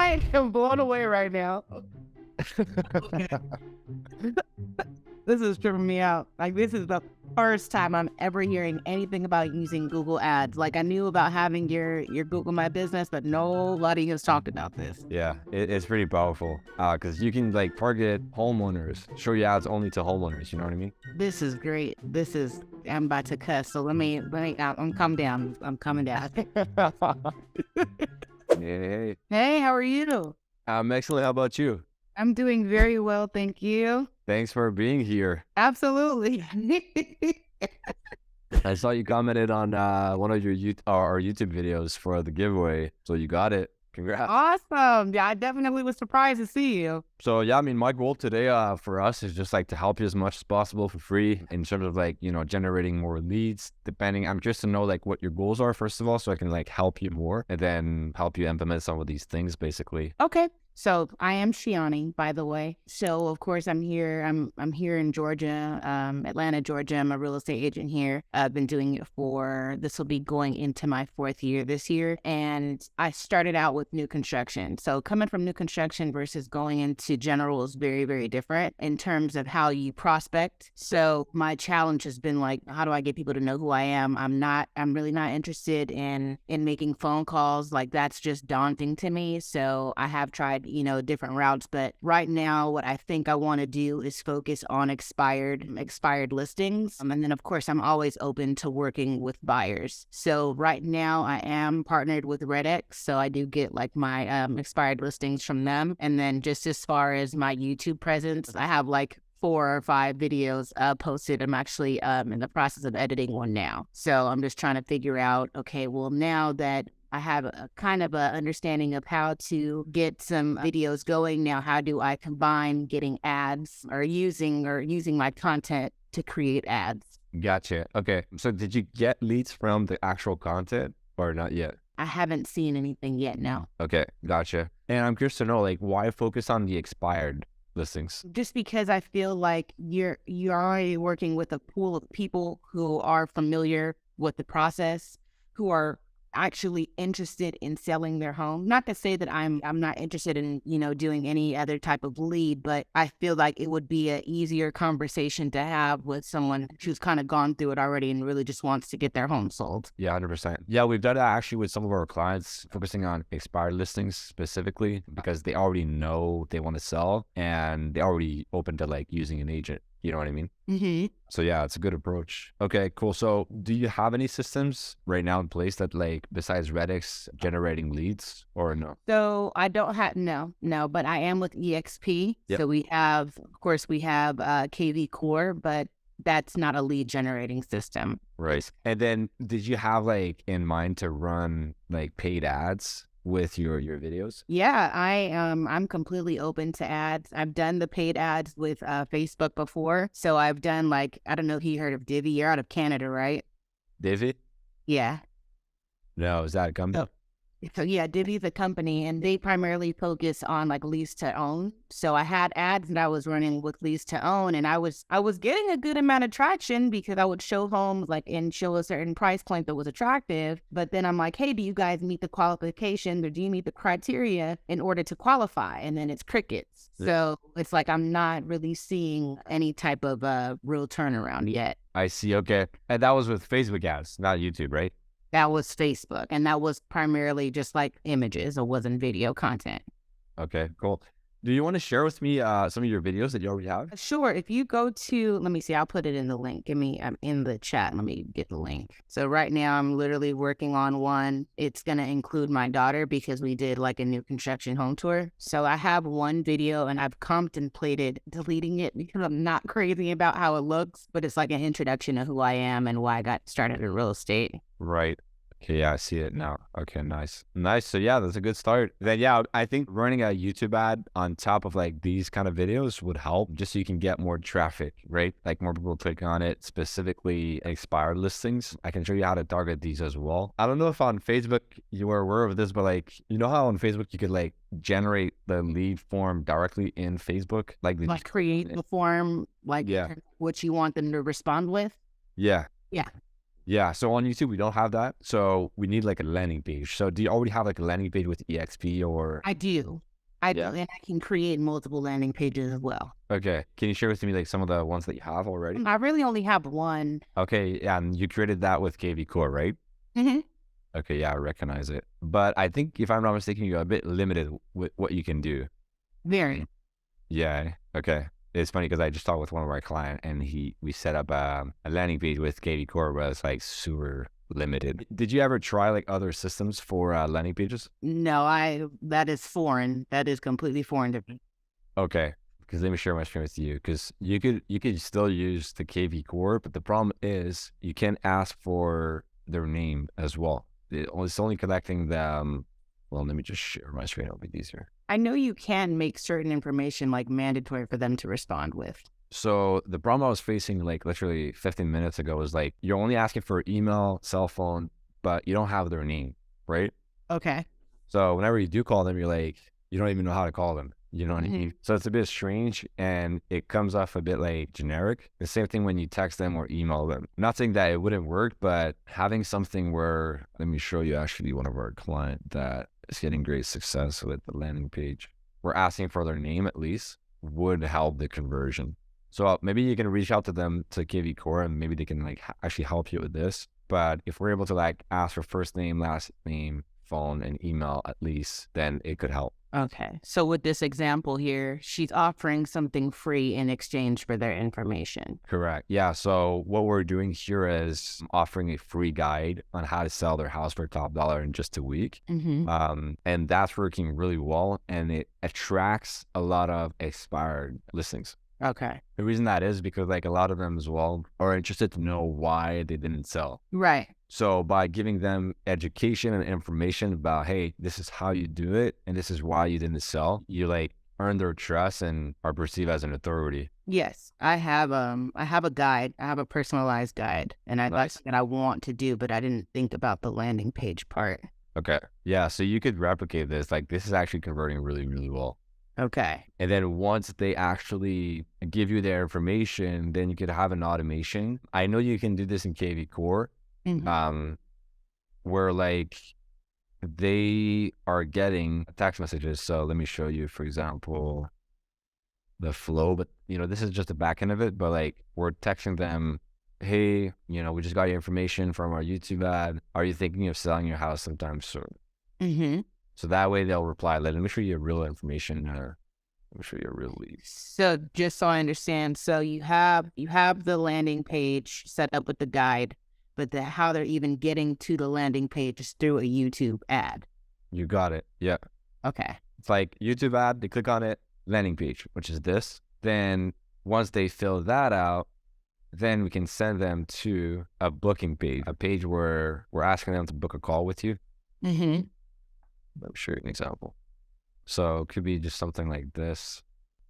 I am blown away right now. Okay. This is tripping me out. Like, this is the first time I'm ever hearing anything about using Google Ads. Like, I knew about having your Google My Business, but nobody has talked about this. Yeah, it's pretty powerful because you can like target homeowners, show your ads only to homeowners. You know what I mean? This is great. I'm about to cuss. So let me, I'm coming down. I'm coming down. Hey, Hey, how are you? I'm excellent. How about you? I'm doing very well, thank you. Thanks for being here. Absolutely. I saw you commented on one of your our YouTube videos for the giveaway, so you got it. Congrats. Awesome. Yeah, I definitely was surprised to see you. So yeah, I mean, my goal today for us is just like to help you as much as possible for free in terms of like, you know, generating more leads, depending. I'm just to know like what your goals are, first of all, so I can like help you more and then help you implement some of these things basically. Okay. So I am Shehannie, by the way. So of course I'm here. I'm here in Georgia, Atlanta, Georgia. I'm a real estate agent here. I've been doing it this will be going into my 4th year this year. And I started out with new construction. So coming from new construction versus going into general is very, very different in terms of how you prospect. So my challenge has been like, how do I get people to know who I am? I'm really not interested in making phone calls. Like, that's just daunting to me. So I have tried, you know, different routes, but right now what I think I want to do is focus on expired listings. And then of course I'm always open to working with buyers. So right now I am partnered with RedX. So I do get like my expired listings from them. And then just as far as my YouTube presence, I have like 4 or 5 videos posted. I'm actually in the process of editing one now. So I'm just trying to figure out, okay, well, now that I have a kind of a understanding of how to get some videos going. Now, how do I combine getting ads or using my content to create ads? Gotcha. Okay. So did you get leads from the actual content or not yet? I haven't seen anything yet, no. Okay. Gotcha. And I'm curious to know, like, why focus on the expired listings? Just because I feel like you're already working with a pool of people who are familiar with the process, who are actually interested in selling their home. Not to say that I'm not interested in, you know, doing any other type of lead, but I feel like it would be an easier conversation to have with someone who's kind of gone through it already and really just wants to get their home sold. Yeah, 100%. Yeah, we've done that actually with some of our clients, focusing on expired listings specifically because they already know they want to sell and they already open to like using an agent. You know what I mean? Mm-hmm. So yeah, it's a good approach. Okay, cool. So do you have any systems right now in place that like besides Redix generating leads or no? So I don't have, no, but I am with EXP. Yep. So we have KVcore, but that's not a lead generating system. Right. And then did you have like in mind to run like paid ads with your videos? Yeah, I'm completely open to ads. I've done the paid ads with Facebook before. So I've done like, I don't know if you heard of Divvy. You're out of Canada, right? Divvy? Yeah. No, is that a company? Oh. So yeah, Divvy's a company and they primarily focus on like lease to own. So I had ads that I was running with lease to own and I was getting a good amount of traction because I would show homes like and show a certain price point that was attractive. But then I'm like, hey, do you guys meet the qualifications or do you meet the criteria in order to qualify? And then it's crickets. Yeah. So it's like I'm not really seeing any type of real turnaround yet. I see. Okay. And that was with Facebook ads, not YouTube, right? That was Facebook, and that was primarily just like images. It wasn't video content. Okay, cool. Do you want to share with me some of your videos that you already have? Sure. If you go to, let me see, I'll put it in the link. I'm in the chat. Let me get the link. So right now I'm literally working on one. It's going to include my daughter because we did like a new construction home tour. So I have one video and I've contemplated deleting it because I'm not crazy about how it looks, but it's like an introduction to who I am and why I got started in real estate. Right. Okay, yeah, I see it now. Okay, nice. So yeah, that's a good start. Then yeah, I think running a YouTube ad on top of like these kind of videos would help just so you can get more traffic, right? Like more people click on it, specifically expired listings. I can show you how to target these as well. I don't know if on Facebook you were aware of this, but like, you know how on Facebook you could like generate the lead form directly in Facebook? Like create the form, like what you want them to respond with? Yeah. Yeah. Yeah. So on YouTube, we don't have that. So we need like a landing page. So do you already have like a landing page with EXP or? I do. I do. Yeah. And I can create multiple landing pages as well. Okay. Can you share with me like some of the ones that you have already? I really only have one. Okay. Yeah. And you created that with KVcore, right? Hmm. Okay. Yeah. I recognize it. But I think if I'm not mistaken, you're a bit limited with what you can do. Very. Yeah. Okay. It's funny because I just talked with one of our clients and we set up a landing page with KVcore where it's like super limited. Did you ever try like other systems for landing pages? No, that is foreign. That is completely foreign to me. Okay. Because let me share my screen with you. Because you could still use the KVcore, but the problem is you can't ask for their name as well. It's only collecting them. Well, let me just share my screen. It'll be easier. I know you can make certain information like mandatory for them to respond with. So the problem I was facing like literally 15 minutes ago was like, you're only asking for email, cell phone, but you don't have their name, right? Okay. So whenever you do call them, you're like, you don't even know how to call them. You know what I mean? So it's a bit strange and it comes off a bit like generic. The same thing when you text them or email them. Not saying that it wouldn't work, but having something where, let me show you actually one of our client that is getting great success with the landing page. We're asking for their name at least would help the conversion. So maybe you can reach out to them to KVcore and maybe they can like actually help you with this. But if we're able to like ask for first name, last name, phone, and email at least, then it could help. Okay. So with this example here, she's offering something free in exchange for their information. Correct. Yeah. So what we're doing here is offering a free guide on how to sell their house for top dollar in just a week. And that's working really well. And it attracts a lot of expired listings. Okay. The reason that is because like a lot of them as well are interested to know why they didn't sell. Right. So by giving them education and information about, hey, this is how you do it and this is why you didn't sell, you like earn their trust and are perceived as an authority. Yes. I have a guide. I have a personalized guide. And that's Nice. what I want to do, but I didn't think about the landing page part. Okay. Yeah. So you could replicate this. Like this is actually converting really, really well. Okay. And then once they actually give you their information, then you could have an automation. I know you can do this in KVcore. Where like they are getting text messages. So let me show you, for example, the flow, but this is just the back end of it, but like we're texting them, hey, we just got your information from our YouTube ad. Are you thinking of selling your house sometime soon? So that way they'll reply, let me show you real information. Let me show you a real lead. So just so I understand, so you have the landing page set up with the guide, but how they're even getting to the landing page is through a YouTube ad. You got it. Yeah. Okay. It's like YouTube ad, they click on it, landing page, which is this. Then once they fill that out, then we can send them to a booking page, a page where we're asking them to book a call with you. Let me show you an example. So it could be just something like this,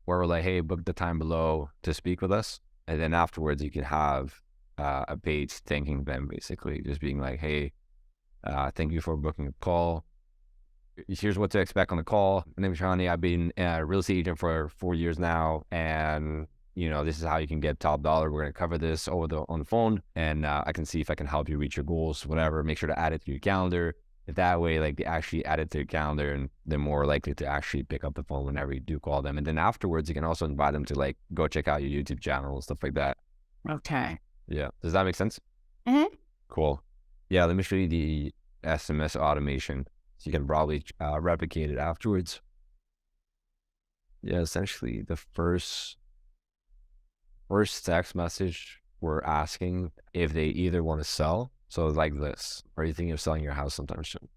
where we're like, hey, book the time below to speak with us. And then afterwards, you can have a page thanking them, basically, just being like, hey, thank you for booking a call. Here's what to expect on the call. My name is Shehannie. I've been a real estate agent for 4 years now. And, this is how you can get top dollar. We're going to cover this on the phone. And I can see if I can help you reach your goals, whatever. Make sure to add it to your calendar. That way, like they actually add it to your calendar and they're more likely to actually pick up the phone whenever you do call them. And then afterwards, you can also invite them to like go check out your YouTube channel and stuff like that. Okay. Yeah. Does that make sense? Cool. Yeah. Let me show you the SMS automation so you can probably replicate it afterwards. Yeah. Essentially, the first text message, we're asking if they either want to sell. So like this, are you thinking of selling your house sometime soon?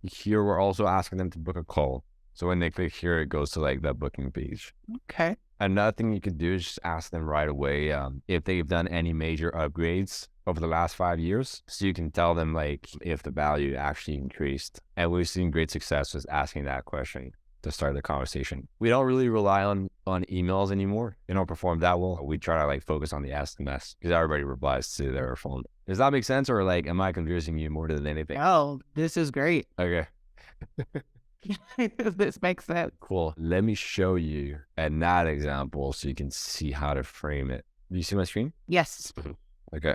Here, we're also asking them to book a call. So when they click here, it goes to like that booking page. Okay. Another thing you could do is just ask them right away if they've done any major upgrades over the last 5 years. So you can tell them like if the value actually increased. And we've seen great success with asking that question to start the conversation. We don't really rely on emails anymore. They don't perform that well. We try to like focus on the SMS because everybody replies to their phone. Does that make sense, or like am I confusing you more than anything? Oh, this is great. Okay. This makes sense. Cool. Let me show you another example so you can see how to frame it. Do you see my screen? Yes. Okay.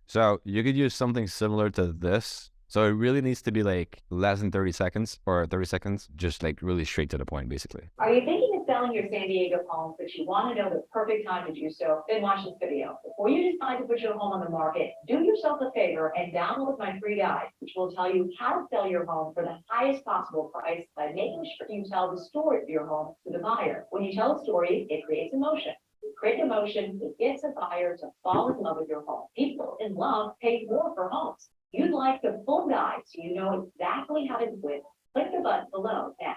So you could use something similar to this. So it really needs to be like less than 30 seconds or 30 seconds, just like really straight to the point, basically. Are you thinking of selling your San Diego home, but you want to know the perfect time to do so? Then watch this video. Before you decide to put your home on the market, do yourself a favor and download my free guide, which will tell you how to sell your home for the highest possible price by making sure you tell the story of your home to the buyer. When you tell a story, it creates emotion. You create emotion, it gets a buyer to fall in love with your home. People in love pay more for homes. You'd like the full guide so you know exactly how to do it. Click the button below now.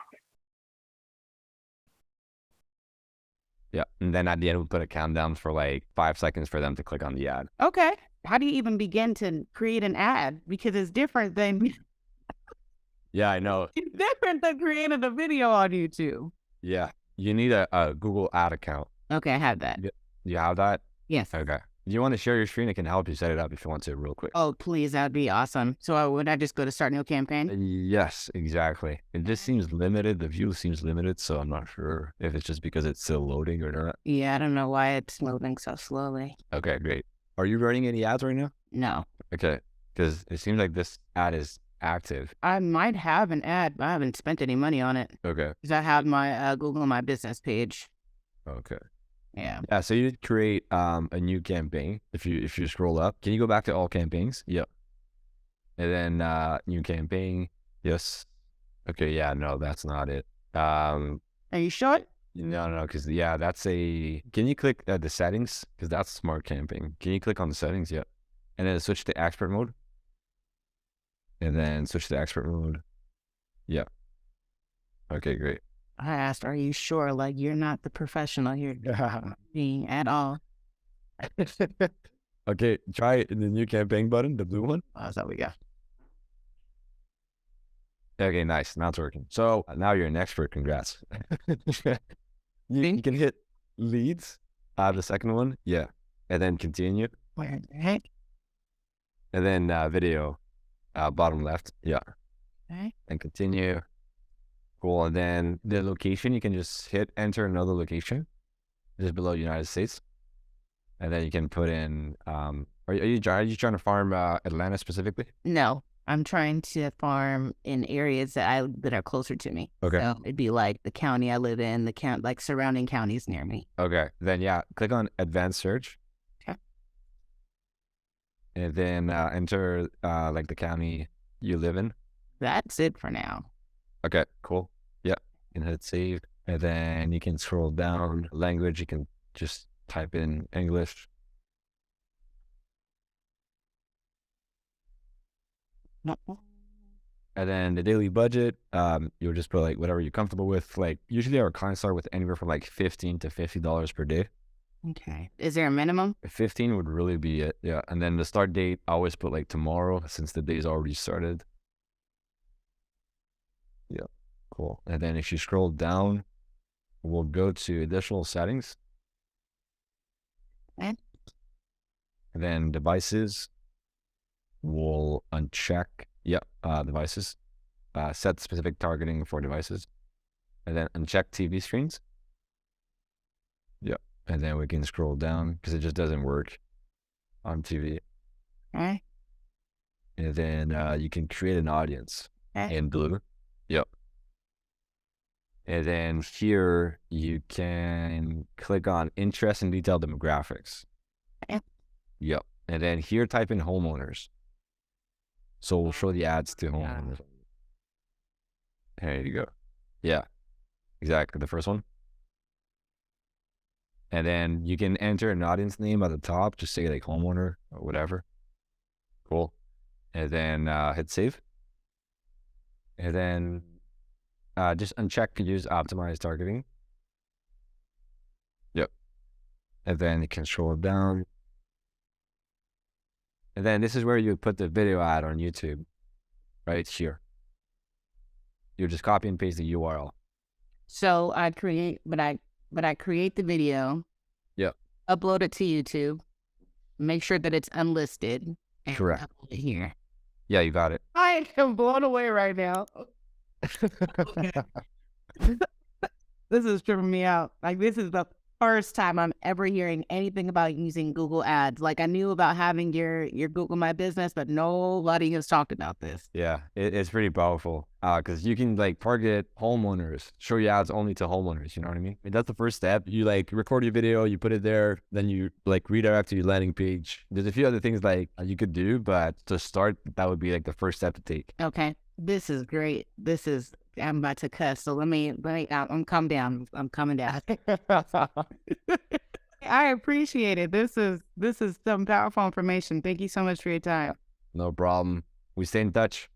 Yeah. And then at the end, we'll put a countdown for like 5 seconds for them to click on the ad. Okay. How do you even begin to create an ad? Because it's different than Yeah, I know. it's different than creating a video on YouTube. Yeah. You need a Google ad account. Okay, I have that. Do you have that? Yes. Okay. Do you want to share your screen? I can help you set it up if you want to real quick. Oh, please, that'd be awesome. So would I just go to start new campaign? Yes, exactly. It just seems limited. The view seems limited, so I'm not sure if it's just because it's still loading or not. Yeah, I don't know why it's loading so slowly. Okay, great. Are you running any ads right now? No. Okay, because it seems like this ad is active. I might have an ad, but I haven't spent any money on it. Okay. Because I have my Google My Business page. Okay. Yeah. Yeah, so you did create a new campaign. If you scroll up, can you go back to all campaigns? Yep. And then new campaign. Yes. Okay, yeah, no, that's not it. Are you sure? No, because yeah, that's a. Can you click the settings? Because that's smart campaign. Can you click on the settings? Yep. And then switch to expert mode. And then switch to expert mode. Yep. Okay, great. I asked, are you sure? Like, you're not the professional here being at all. Okay, try it in the new campaign button, the blue one. That's how we go. Okay, nice. Now it's working. So now you're an expert. Congrats. You can hit leads, the second one. Yeah. And then continue. Where the heck? And then video, bottom left. Yeah. Okay. And continue. Cool. And then the location, you can just hit enter another location just below United States. And then you can put in, are you trying to farm Atlanta specifically? No, I'm trying to farm in areas that are closer to me. Okay. So it'd be like the county I live in, like surrounding counties near me. Okay. Then yeah, click on advanced search. Okay. And then enter like the county you live in. That's it for now. Okay, cool. Yeah, you can hit save. And then you can scroll down. Language, you can just type in English. And then the daily budget, you'll just put like whatever you're comfortable with. Like usually our clients start with anywhere from like $15 to $50 per day. Okay. Is there a minimum? 15 would really be it. Yeah. And then the start date, I always put like tomorrow since the day's already started. Yeah. Cool. And then if you scroll down, we'll go to additional settings. Okay. And then devices, we'll uncheck. Yep. Devices. Set specific targeting for devices. And then uncheck TV screens. Yep. And then we can scroll down because it just doesn't work on TV. Okay. And then you can create an audience in blue. Yep. And then here you can click on interest and detailed demographics. Okay. Yep. And then here type in homeowners. So we'll show the ads to homeowners. There you go. Yeah, exactly. The first one. And then you can enter an audience name at the top. Just say like homeowner or whatever. Cool. And then hit save. And then just uncheck use optimized targeting. Yep. And then you can scroll down. And then this is where you put the video ad on YouTube, right here. You just copy and paste the URL. So I create the video. Yep. Upload it to YouTube. Make sure that it's unlisted. And Correct. upload it here. Yeah, you got it. I am blown away right now. This is tripping me out. Like, this is the first time I'm ever hearing anything about using Google Ads. Like I knew about having your Google My Business, but nobody has talked about this. Yeah, it's pretty powerful because you can like target homeowners, show your ads only to homeowners. You know what I mean? That's the first step. You like record your video, you put it there, then you like redirect to your landing page. There's a few other things like you could do, but to start, that would be like the first step to take. Okay, this is great. I'm about to cuss, so let me. I'm calm down. I'm coming down. I appreciate it. This is some powerful information. Thank you so much for your time. No problem. We stay in touch.